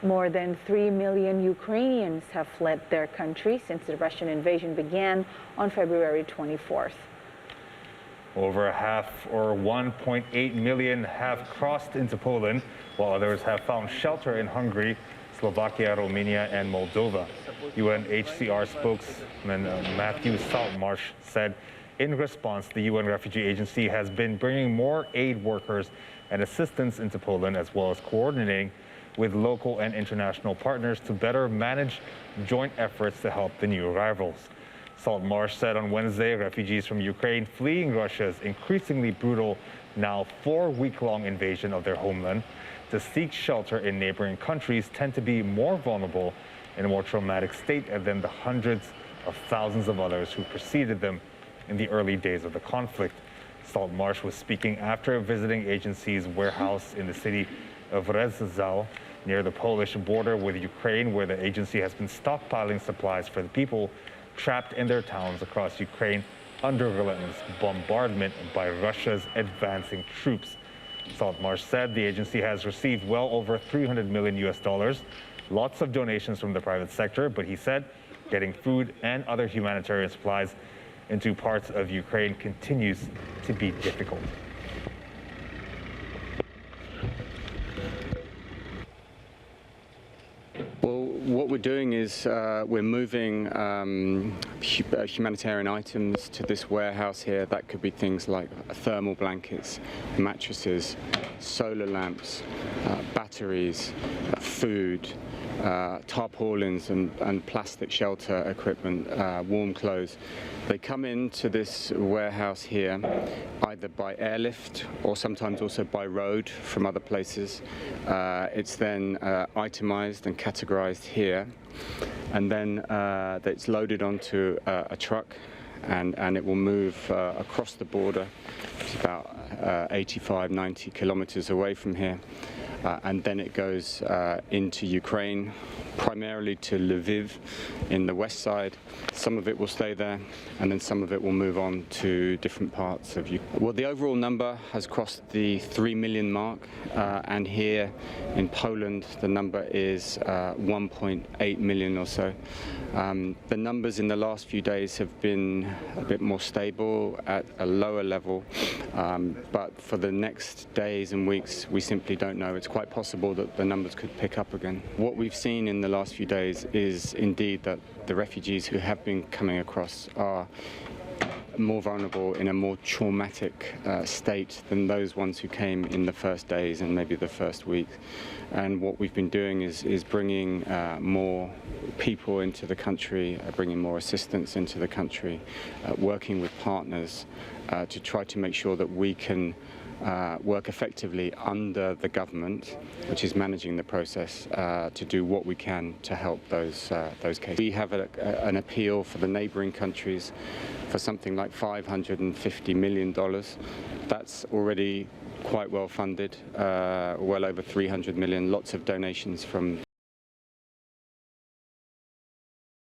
More than 3 million Ukrainians have fled their country since the Russian invasion began on February 24th. Over half, or 1.8 million, have crossed into Poland, while others have found shelter in Hungary, Slovakia, Romania and Moldova. UNHCR spokesman Matthew Saltmarsh said in response, the UN Refugee Agency has been bringing more aid workers and assistance into Poland, as well as coordinating with local and international partners to better manage joint efforts to help the new arrivals. Saltmarsh said on Wednesday refugees from Ukraine fleeing Russia's increasingly brutal, now 4-week-long invasion of their homeland to seek shelter in neighboring countries tend to be more vulnerable in a more traumatic state than the hundreds of thousands of others who preceded them in the early days of the conflict. Saltmarsh was speaking after visiting agency's warehouse in the city of Rzeszów, near the Polish border with Ukraine, where the agency has been stockpiling supplies for the people trapped in their towns across Ukraine under relentless bombardment by Russia's advancing troops. Saltmarsh said the agency has received well over $300 million, lots of donations from the private sector, but he said getting food and other humanitarian supplies into parts of Ukraine continues to be difficult. Well, what we're doing is we're moving humanitarian items to this warehouse here. That could be things like thermal blankets, mattresses, solar lamps, batteries, food, tarpaulins and plastic shelter equipment, warm clothes. They come into this warehouse here either by airlift or sometimes also by road from other places. It's then itemized and categorized here, and then it's loaded onto a truck and it will move across the border. It's about 85-90 kilometers away from here. And then it goes into Ukraine, primarily to Lviv in the west side. Some of it will stay there, and then some of it will move on to different parts of Ukraine. Well, the overall number has crossed the 3 million mark, and here in Poland the number is 1.8 million or so. The numbers in the last few days have been a bit more stable at a lower level, but for the next days and weeks we simply don't know. It's quite possible that the numbers could pick up again. What we've seen in the last few days is indeed that the refugees who have been coming across are more vulnerable, in a more traumatic state than those ones who came in the first days and maybe the first week. And what we've been doing is bringing more people into the country, bringing more assistance into the country, working with partners to try to make sure that we can work effectively under the government, which is managing the process, to do what we can to help those cases. We have an appeal for the neighbouring countries for something like $550 million. That's already quite well funded, well over 300 million, lots of donations from